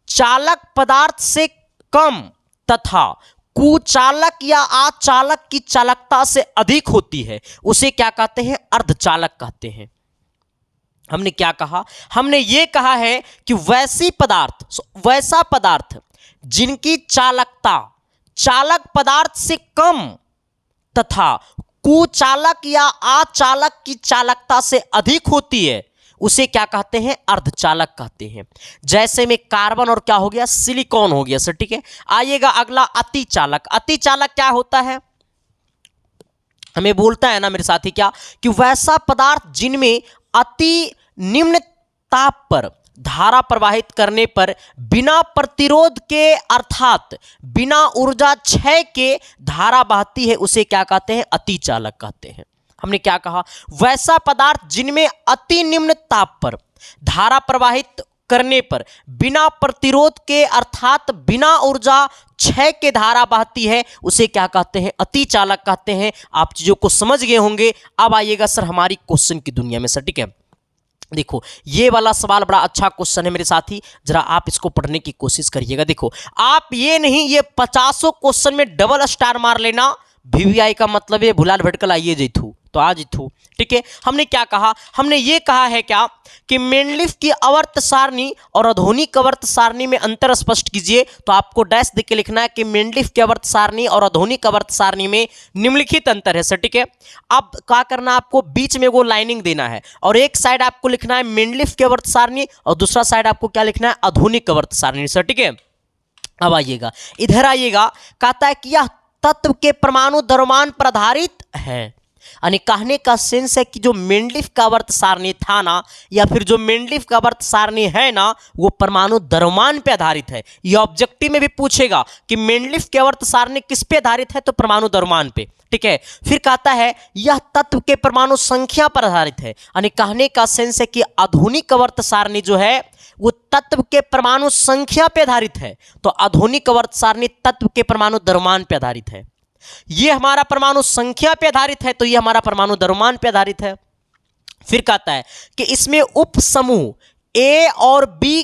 चालक पदार्थ से कम तथा कुचालक या अचालक की चालकता से अधिक होती है उसे क्या कहते हैं, अर्धचालक कहते हैं। हमने क्या कहा, हमने ये कहा है कि वैसा पदार्थ जिनकी चालकता चालक पदार्थ से कम तथा कुचालक या अचालक की चालकता से अधिक होती है उसे क्या कहते हैं, अर्धचालक कहते हैं। जैसे में कार्बन और क्या हो गया, सिलिकॉन हो गया सर, ठीक है। आइएगा अगला अतिचालक। अतिचालक क्या होता है, हमें बोलता है ना मेरे साथी क्या, कि वैसा पदार्थ जिनमें अति निम्न ताप पर धारा प्रवाहित करने पर बिना प्रतिरोध के अर्थात बिना ऊर्जा क्षय के धारा बहती है, उसे क्या कहते हैं, अतिचालक कहते हैं। हमने क्या कहा, वैसा पदार्थ जिनमें अति निम्न ताप पर धारा प्रवाहित करने पर बिना प्रतिरोध के अर्थात बिना ऊर्जा क्षय के धारा बहती है, उसे क्या कहते हैं, अतिचालक कहते हैं। आप चीजों को समझ गए होंगे। अब आइएगा सर हमारी क्वेश्चन की दुनिया में सर, ठीक है। देखो ये वाला सवाल बड़ा अच्छा क्वेश्चन है मेरे साथी, जरा आप इसको पढ़ने की कोशिश करिएगा। देखो आप ये नहीं, ये 50 क्वेश्चन में डबल स्टार मार लेना, VVI का मतलब ये भुलाल भटकल आइए जैथू तो आज इथू, ठीक है। हमने क्या कहा, हमने ये कहा है क्या कि मेंडलीफ की आवर्त सारणी और आधुनिक आवर्त सारणी में अंतर स्पष्ट कीजिए। तो आपको डैश देख के लिखना है कि मेंडलीफ की आवर्त सारणी और आधुनिक आवर्त सारणी में निम्नलिखित अंतर है सर, ठीक है। अब क्या करना, आपको बीच में वो लाइनिंग देना है और एक साइड आपको लिखना है मेंडलीफ की आवर्त सारणी और दूसरा साइड आपको क्या लिखना है, आधुनिक आवर्त सारणी सर, ठीक है। अब आइएगा इधर आइएगा, कहता है कि यह तत्व के परमाणु द्रव्यमान पर आधारित है। यानी कहने का सेंस है कि जो मेंडलीफ का आवर्त सारणी था ना, या फिर जो मेंडलीफ का आवर्त सारणी है ना, वो परमाणु द्रव्यमान पे आधारित है। ये ऑब्जेक्टिव में भी पूछेगा कि मेंडलीफ की आवर्त सारणी किस पे आधारित है, तो परमाणु द्रव्यमान पे, ठीक है। फिर कहता है यह तत्व के परमाणु संख्या पर आधारित है। यानी कहने का सेंस है कि आधुनिक आवर्त सारणी जो है वो तत्व के परमाणु संख्या पे आधारित है, तो आधुनिक आवर्त सारणी तत्व के परमाणु द्रव्यमान पे आधारित है। ये हमारा परमाणु संख्या पे आधारित है, तो ये हमारा परमाणु द्रव्यमान पे आधारित है। फिर कहता है कि इसमें उप समूह ए और बी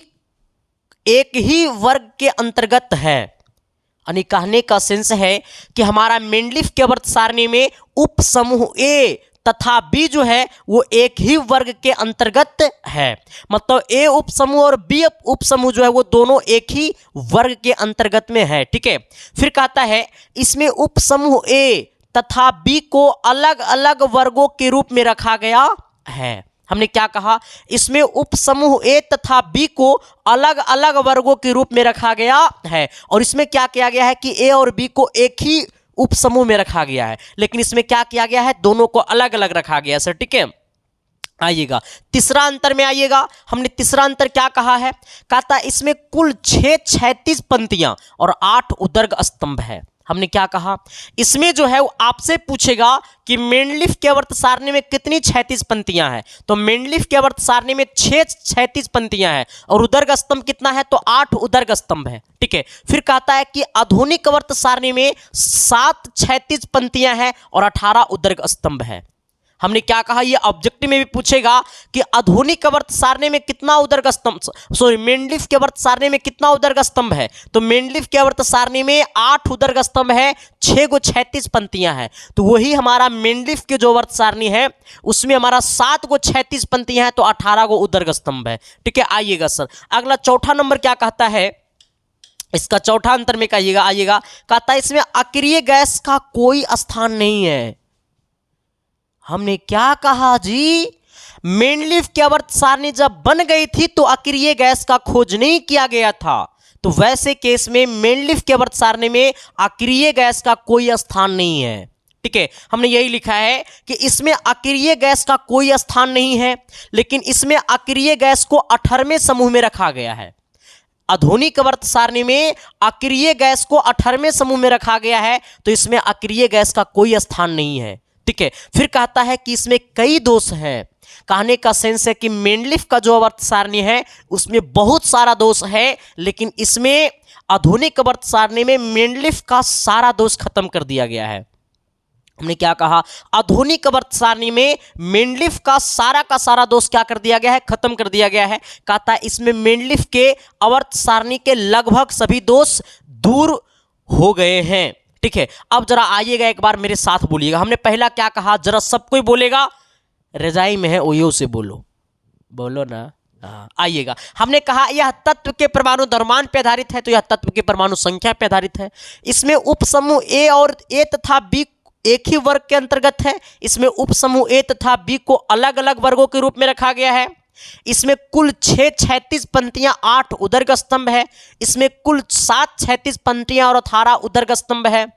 एक ही वर्ग के अंतर्गत है। यानी कहने का सेंस है कि हमारा मेंडलीफ के आवर्त सारणी में उप समूह ए तथा बी जो है वो एक ही वर्ग के अंतर्गत है। मतलब ए उप समूह और बी उप समूह जो है वो दोनों एक ही वर्ग के अंतर्गत में है, ठीक है। फिर कहता है इसमें उप समूह ए तथा बी को अलग अलग वर्गों के रूप में रखा गया है। हमने क्या कहा, इसमें उप समूह ए तथा बी को अलग अलग वर्गों के रूप में रखा गया है, और इसमें क्या किया गया है कि ए और बी को एक ही उप समूह में रखा गया है, लेकिन इसमें क्या किया गया है, दोनों को अलग अलग रखा गया है सर, ठीक है। आइएगा तीसरा अंतर में आइएगा, हमने तीसरा अंतर क्या कहा है, कहता है इसमें कुल 6 क्षैतिज पंक्तियां और 8 उदर्ग स्तंभ है। हमने क्या कहा, इसमें जो है वो आपसे पूछेगा कि मेंडलीफ के आवर्त सारणी में कितनी क्षैतिज पंक्तियां हैं, तो मेंडलीफ के आवर्त सारणी में 6 क्षैतिज पंक्तियां हैं और उदर्ग स्तंभ कितना है, तो 8 उदर्ग स्तंभ है, ठीक है। फिर कहता है कि आधुनिक आवर्त सारणी में 7 क्षैतिज पंक्तियां हैं और 18 उदर्ग स्तंभ है। हमने क्या कहा, ये ऑब्जेक्टिव में भी पूछेगा कि आधुनिक आवर्त सारणी में कितना उदर्ग स्तंभ, सॉरी मेंडलीफ के आवर्त सारणी में कितना उदर्ग स्तंभ है, तो मेंडलीफ के आवर्त सारणी में 8 उदर्ग स्तंभ है, 6 गो क्षैतिज पंक्तियां हैं। तो वही हमारा मेंडलीफ के जो आवर्त सारणी है उसमें हमारा 7 गो क्षैतिज पंक्तियां हैं, तो 18 गो उदर्ग स्तंभ है, ठीक है। आइएगा सर अगला चौथा नंबर क्या कहता है, इसका चौथा अंतर में कहिएगा, आइएगा कहता है इसमें अक्रिय गैस का कोई स्थान नहीं है। हमने क्या कहा जी, मेंडलीफ की आवर्त सारणी जब बन गई थी तो अक्रिय गैस का खोज नहीं किया गया था, तो वैसे केस में मेंडलीफ की आवर्त सारणी में अक्रिय गैस का कोई स्थान नहीं है, ठीक है। हमने यही लिखा है कि इसमें अक्रिय गैस का कोई स्थान नहीं है, लेकिन इसमें अक्रिय गैस को 18वें समूह में रखा गया है। आधुनिक आवर्त सारणी में अक्रिय गैस को 18वें समूह में रखा गया है, तो इसमें अक्रिय गैस का कोई स्थान नहीं है, ठीक है। फिर कहता है कि इसमें कई दोष हैं। कहने का सेंस है कि मेंडलीफ का जो आवर्त सारणी है उसमें बहुत सारा दोष है, लेकिन इसमें आधुनिक आवर्त सारणी में मेंडलीफ का सारा दोष खत्म कर दिया गया है। हमने क्या कहा, आधुनिक आवर्त सारणी में मेंडलीफ का सारा दोष क्या कर दिया गया है, खत्म कर दिया गया है। कहता है इसमें मेंडलीफ के आवर्त सारणी के लगभग सभी दोष दूर हो गए हैं, ठीक है। अब जरा आइएगा एक बार मेरे साथ बोलिएगा, हमने पहला क्या कहा, जरा सब कोई बोलेगा, रजाई में है ओयो से बोलो, बोलो ना। आइएगा हमने कहा यह तत्व के परमाणु द्रव्यमान पे आधारित है, तो यह तत्व के परमाणु संख्या पे आधारित है। इसमें उप समूह ए और ए तथा बी एक ही वर्ग के अंतर्गत है। इसमें उप समूह ए तथा बी को अलग अलग वर्गों के रूप में रखा गया है। इसमें कुल 6 36 पंक्तियां, 8 उदर्ग स्तंभ है। इसमें कुल 7 36 पंक्तियां और 18 उदर्ग स्तंभ है।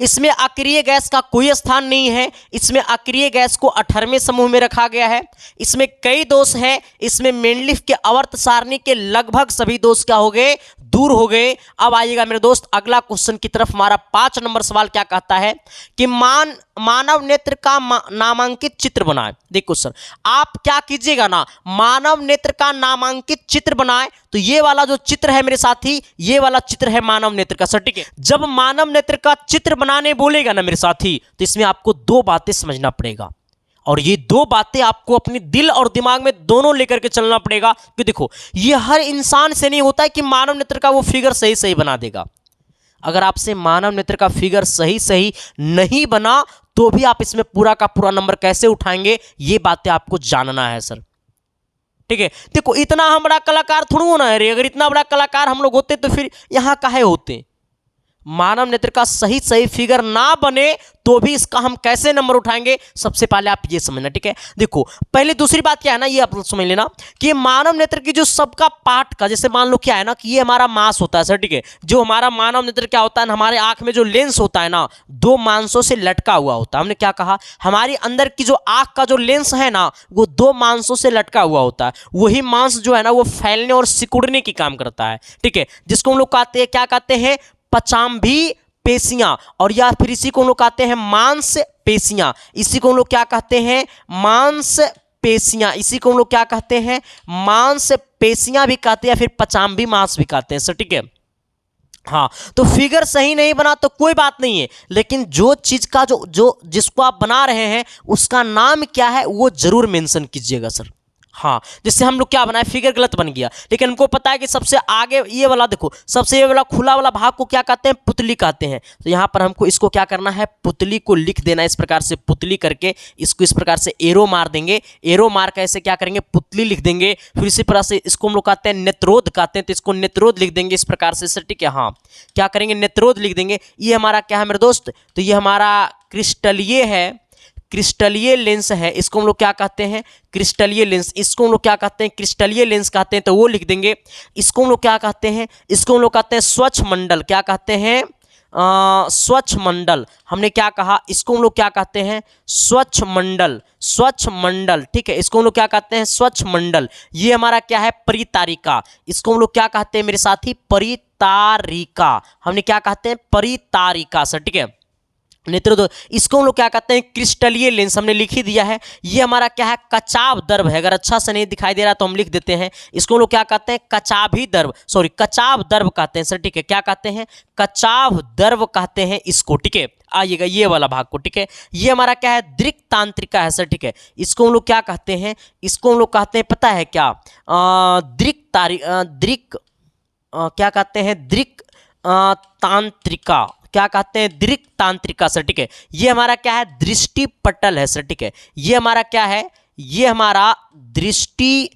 इसमें अक्रिय गैस का कोई स्थान नहीं है। इसमें अक्रिय गैस को 18वें समूह में रखा गया है। इसमें कई दोष हैं। इसमें मेंडलीफ के आवर्त सारणी के लगभग सभी दोष क्या हो गए, दूर हो गए। अब आइएगा मेरे दोस्त अगला क्वेश्चन की तरफ। हमारा 5 नंबर सवाल क्या कहता है कि मानव नेत्र का नामांकित चित्र बनाए। देखो सर, आप क्या कीजिएगा ना, मानव नेत्र का नामांकित चित्र बनाए। तो ये वाला जो चित्र है मेरे साथी, ये वाला चित्र है मानव नेत्र का। सर ठीक है, जब मानव नेत्र का चित्र बनाने बोलेगा ना मेरे साथी, तो इसमें आपको 2 बातें समझना पड़ेगा, और ये 2 बातें आपको अपने दिल और दिमाग में दोनों लेकर के चलना पड़ेगा। कि देखो, ये हर इंसान से नहीं होता है कि मानव नेत्र का वो फिगर सही सही बना देगा। अगर आपसे मानव नेत्र का फिगर सही सही नहीं बना तो भी आप इसमें पूरा का पूरा नंबर कैसे उठाएंगे, ये बातें आपको जानना है सर। ठीक है, देखो इतना हम बड़ा कलाकार थोड़ा होना है रे। अगर इतना बड़ा कलाकार हम लोग होते तो फिर यहां काहे होते। मानव नेत्र का सही सही फिगर ना बने तो भी इसका हम कैसे नंबर उठाएंगे, सबसे पहले आप ये समझना। ठीक है, देखो पहले दूसरी बात क्या है ना, ये आप समझ लेना कि मानव नेत्र की जो सबका पार्ट का, जैसे मान लो क्या है ना कि ये हमारा मांस होता है सर। ठीक है, जो हमारा मानव नेत्र क्या होता है, हमारे आंख में जो लेंस होता है ना, 2 मांसों से लटका हुआ होता है। हमने क्या कहा, हमारी अंदर की जो आंख का जो लेंस है ना, वो 2 मांसों से लटका हुआ होता है। वही मांस जो है ना, वो फैलने और सिकुड़ने की काम करता है। ठीक है, जिसको हम लोग कहते हैं, क्या कहते हैं, पचाम्भी पेशियां, और या फिर इसी को हम लोग कहते हैं मांस पेशियां। इसी को हम लोग क्या कहते हैं, मांस पेशियां। इसी को हम लोग क्या कहते हैं, मांस पेशियां भी कहते हैं, या फिर पचाम्भी मांस भी कहते हैं सर। ठीक है, हाँ, तो फिगर सही नहीं बना तो कोई बात नहीं है, लेकिन जो चीज का जो जिसको आप बना रहे हैं उसका नाम क्या है वो जरूर मेंशन कीजिएगा सर। हाँ, जिससे हम लोग क्या बनाए, फिगर गलत बन गया, लेकिन हमको पता है कि सबसे आगे ये वाला, देखो सबसे ये वाला खुला वाला भाग को क्या कहते हैं, पुतली कहते हैं। तो यहाँ पर हमको इसको क्या करना है, पुतली को लिख देना। इस प्रकार से पुतली करके इसको इस प्रकार से एरो मार देंगे। एरो मार के ऐसे क्या करेंगे, पुतली लिख देंगे। फिर इसी प्रकार से इसको हम लोग कहते हैं नेत्रोध कहते हैं, तो इसको नेत्रोध लिख देंगे इस प्रकार से सर। ठीक है, हाँ क्या करेंगे, नेत्रोध लिख देंगे। ये हमारा क्या है मेरे दोस्त, तो ये हमारा क्रिस्टलीय है, क्रिस्टलीय लेंस है। इसको हम लोग क्या कहते हैं, क्रिस्टलीय लेंस। इसको हम लोग क्या कहते हैं, क्रिस्टलीय लेंस कहते हैं, तो वो लिख देंगे। इसको हम लोग क्या कहते हैं, इसको हम लोग कहते हैं स्वच्छ मंडल। क्या कहते हैं, स्वच्छ मंडल। हमने क्या कहा, इसको हम लोग क्या कहते हैं, स्वच्छ मंडल, स्वच्छ मंडल। ठीक है, इसको हम लोग क्या कहते हैं, स्वच्छ मंडल। ये हमारा क्या है, परितारिका। इसको हम लोग क्या कहते हैं मेरे साथी, परितारिका। हमने क्या कहते हैं, परितारिका सर। ठीक है, नेत्रोध। इसको हम लोग क्या कहते हैं, क्रिस्टलीय लेंस। हमने लिख ही दिया है। ये हमारा क्या है, कचाव दर्भ है। अगर अच्छा से नहीं दिखाई दे रहा तो हम लिख देते हैं, इसको हम लोग क्या कहते हैं, कचाभी दर्भ, सॉरी कचाव दर्भ कहते हैं सर। ठीक है, क्या कहते हैं, कचाव दर्भ कहते हैं इसको। ठीक है, आइएगा ये वाला भाग को। ठीक है, ये हमारा क्या है, दृक तांत्रिका है सर। ठीक है, इसको हम लोग क्या कहते हैं, इसको हम लोग कहते हैं, पता है क्या, दृक क्या कहते हैं, दृक तांत्रिका। क्या कहते हैं, दृक तांत्रिका सर। ठीक है, ये हमारा क्या है, दृष्टि पटल है सर। ठीक है, ये हमारा क्या है, ये हमारा दृष्टि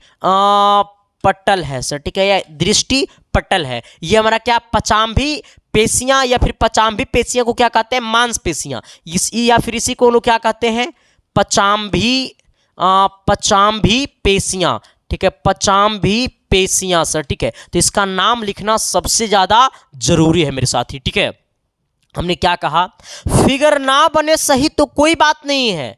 पटल है सर। ठीक है, या दृष्टि पटल है। ये हमारा क्या, पचाम्भी पेशियां, या फिर पचाम्भी पेशियां को क्या कहते हैं, मांसपेशियां। या फिर इसी को लोग क्या कहते हैं, पचाम्भी पेशियां। ठीक है, पचाम्भी पेशियां सर। ठीक है, तो इसका नाम लिखना सबसे ज्यादा जरूरी है मेरे साथी। ठीक है, हमने क्या कहा, फिगर ना बने सही तो कोई बात नहीं है,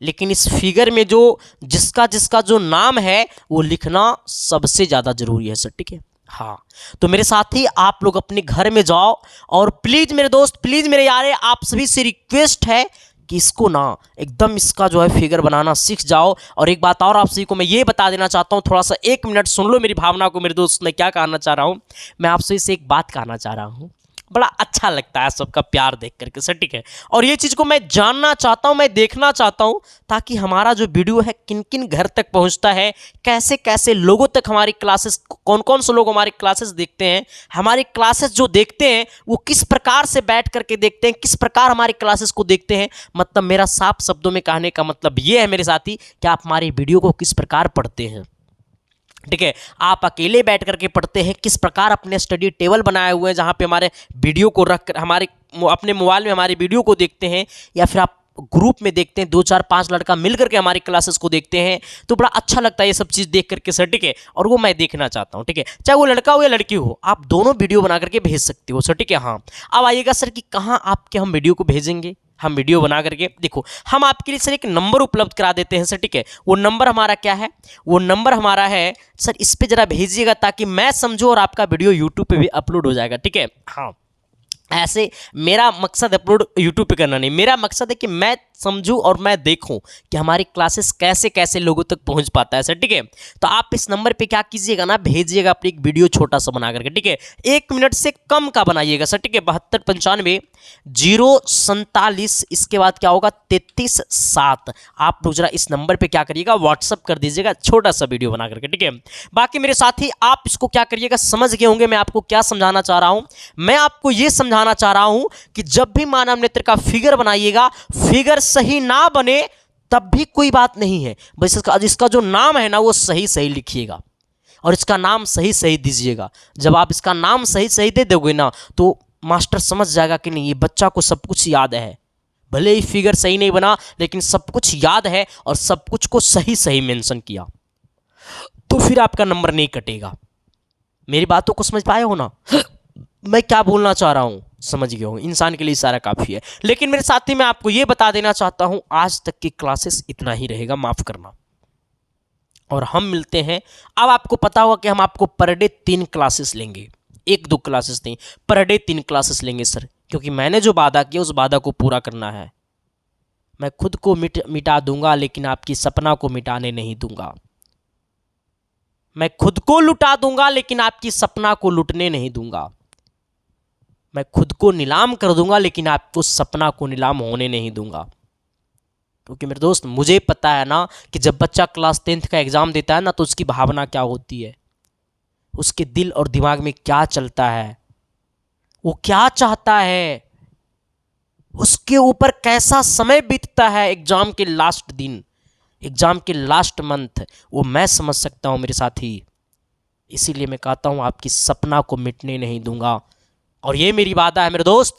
लेकिन इस फिगर में जो जिसका जो नाम है वो लिखना सबसे ज्यादा जरूरी है सर। ठीक है, हाँ, तो मेरे साथी आप लोग अपने घर में जाओ और प्लीज मेरे दोस्त, प्लीज मेरे यारे, आप सभी से रिक्वेस्ट है कि इसको ना एकदम इसका जो है फिगर बनाना सीख जाओ। और एक बात और आप सभी को मैं ये बता देना चाहता हूँ, थोड़ा सा 1 मिनट सुन लो मेरी भावना को मेरे दोस्त। मैं क्या कहना चाह रहा हूँ, मैं आप सभी से एक बात कहना चाह रहा हूँ। बड़ा अच्छा लगता है सबका प्यार देख करके सर। ठीक है, और ये चीज़ को मैं जानना चाहता हूँ, मैं देखना चाहता हूँ, ताकि हमारा जो वीडियो है किन किन घर तक पहुँचता है, कैसे कैसे लोगों तक हमारी क्लासेस, कौन कौन से लोग हमारी क्लासेस देखते हैं, हमारी क्लासेस जो देखते हैं वो किस प्रकार से बैठ करके देखते हैं, किस प्रकार हमारी क्लासेस को देखते हैं। मतलब मेरा साफ शब्दों में कहने का मतलब ये है मेरे साथी कि आप हमारी वीडियो को किस प्रकार पढ़ते हैं। ठीक है, आप अकेले बैठ करके पढ़ते हैं, किस प्रकार अपने स्टडी टेबल बनाए हुए हैं जहाँ पे हमारे वीडियो को रख कर हमारे अपने मोबाइल में हमारी वीडियो को देखते हैं, या फिर आप ग्रुप में देखते हैं, 2 4 5 लड़का मिल करके हमारी क्लासेस को देखते हैं तो बड़ा अच्छा लगता है ये सब चीज़ देख करके सर, ठीक है। और वो मैं देखना चाहता हूँ, ठीक है, चाहे वो लड़का हो या लड़की हो, आप दोनों वीडियो बना करके भेज सकते हो सर, ठीक है। हाँ, अब आइएगा सर कि कहाँ आपके हम वीडियो को भेजेंगे। हम वीडियो बना करके देखो, हम आपके लिए सर एक नंबर उपलब्ध करा देते हैं सर, ठीक है। वो नंबर हमारा क्या है, वो नंबर हमारा है सर, इस पे जरा भेजिएगा ताकि मैं समझूं और आपका वीडियो यूट्यूब पे भी अपलोड हो जाएगा, ठीक है। हाँ, ऐसे मेरा मकसद अपलोड यूट्यूब पे करना नहीं, मेरा मकसद है कि मैं समझूं और मैं देखूं कि हमारी क्लासेस कैसे कैसे लोगों तक पहुंच पाता है सर, ठीक है। तो आप इस नंबर पे क्या कीजिएगा ना, भेजिएगा अपनी एक वीडियो छोटा सा बना करके, ठीक है। 1 मिनट से कम का बनाइएगा सर, ठीक है। 7295 047, इसके बाद क्या होगा 337। आप लोग जरा इस नंबर पे क्या करिएगा, व्हाट्सअप कर दीजिएगा छोटा सा वीडियो बना करके, ठीक है। बाकी मेरे साथी आप इसको क्या करिएगा, समझ गए होंगे मैं आपको क्या समझाना चाह रहा हूं। मैं आपको यह समझाना चाह रहा हूं कि जब भी मानव नेत्र का फिगर बनाइएगा, फिगर सही ना बने तब भी कोई बात नहीं है, बस इसका जो नाम है ना वो सही सही लिखिएगा और इसका नाम सही सही दीजिएगा। जब आप इसका नाम सही सही दे दोगे ना तो मास्टर समझ जाएगा कि नहीं ये बच्चा को सब कुछ याद है, भले ही फिगर सही नहीं बना लेकिन सब कुछ याद है और सब कुछ को सही सही मेंशन किया, तो फिर आपका नंबर नहीं कटेगा। मेरी बातों को समझ पाए हो ना, मैं क्या बोलना चाह रहा हूं, समझ गए हो। इंसान के लिए इशारा काफ़ी है। लेकिन मेरे साथी मैं आपको यह बता देना चाहता हूं, आज तक की क्लासेस इतना ही रहेगा, माफ़ करना। और हम मिलते हैं, अब आपको पता होगा कि हम आपको पर डे 3 क्लासेस लेंगे, 1-2 क्लासेस नहीं, पर डे 3 क्लासेस लेंगे सर, क्योंकि मैंने जो वादा किया उस वादा को पूरा करना है। मैं खुद को मिटा दूंगा लेकिन आपकी सपना को मिटाने नहीं दूंगा। मैं खुद को लुटा दूंगा लेकिन आपकी सपना को लुटने नहीं दूंगा। मैं खुद को नीलाम कर दूंगा लेकिन आपको सपना को नीलाम होने नहीं दूंगा। क्योंकि मेरे दोस्त मुझे पता है ना कि जब बच्चा क्लास 10th का एग्ज़ाम देता है ना तो उसकी भावना क्या होती है, उसके दिल और दिमाग में क्या चलता है, वो क्या चाहता है, उसके ऊपर कैसा समय बीतता है एग्ज़ाम के लास्ट दिन, एग्ज़ाम के लास्ट मंथ, वो मैं समझ सकता हूँ मेरे साथी। इसीलिए मैं कहता हूँ आपकी सपना को मिटने नहीं दूंगा। और ये मेरी वादा है मेरे दोस्त,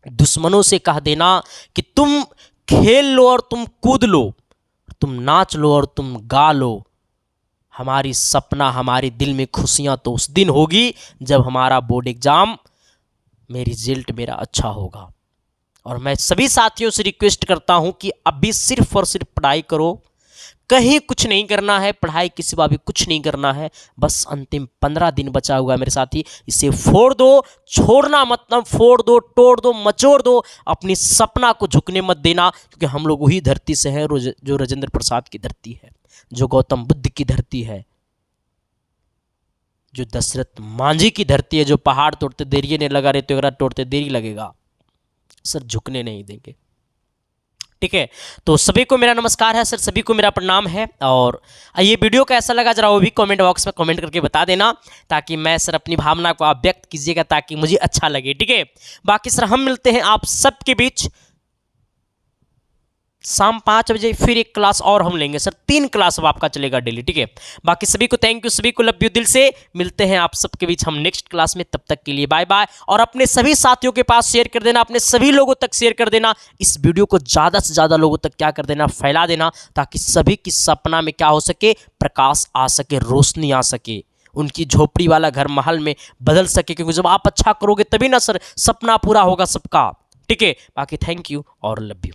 दुश्मनों से कह देना कि तुम खेल लो और तुम कूद लो, तुम नाच लो और तुम गा लो, हमारी सपना हमारे दिल में खुशियां तो उस दिन होगी जब हमारा बोर्ड एग्जाम में रिजल्ट मेरा अच्छा होगा। और मैं सभी साथियों से रिक्वेस्ट करता हूं कि अभी सिर्फ और सिर्फ पढ़ाई करो, कहीं कुछ नहीं करना है, पढ़ाई के सिवा भी कुछ नहीं करना है। बस अंतिम 15 दिन बचा हुआ है मेरे साथी, इसे फोड़ दो, छोड़ना मतलब फोड़ दो, तोड़ दो, मचोड़ दो, अपनी सपना को झुकने मत देना। क्योंकि हम लोग वही धरती से हैं जो राजेंद्र प्रसाद की धरती है, जो गौतम बुद्ध की धरती है, जो दशरथ मांझी की धरती है, जो पहाड़ तोड़ते देरी नहीं लगा रहे तो अगर तोड़ते देरी लगेगा, सर झुकने नहीं देंगे, ठीक है। तो सभी को मेरा नमस्कार है सर, सभी को मेरा प्रणाम है। और ये वीडियो कैसा लगा जरा वो भी कमेंट बॉक्स में कमेंट करके बता देना, ताकि मैं सर अपनी भावना को आप व्यक्त कीजिएगा ताकि मुझे अच्छा लगे, ठीक है। बाकी सर हम मिलते हैं आप सबके बीच शाम 5 बजे, फिर एक क्लास और हम लेंगे सर, 3 क्लास अब आपका चलेगा डेली, ठीक है। बाकी सभी को थैंक यू, सभी को लव यू दिल से। मिलते हैं आप सबके बीच हम नेक्स्ट क्लास में, तब तक के लिए बाय बाय। और अपने सभी साथियों के पास शेयर कर देना, अपने सभी लोगों तक शेयर कर देना, इस वीडियो को ज़्यादा से ज़्यादा लोगों तक क्या कर देना, फैला देना, ताकि सभी की सपना में क्या हो सके, प्रकाश आ सके, रोशनी आ सके, उनकी झोपड़ी वाला घर महल में बदल सके। क्योंकि जब आप अच्छा करोगे तभी ना सर सपना पूरा होगा सबका, ठीक है। बाकी थैंक यू और लव यू।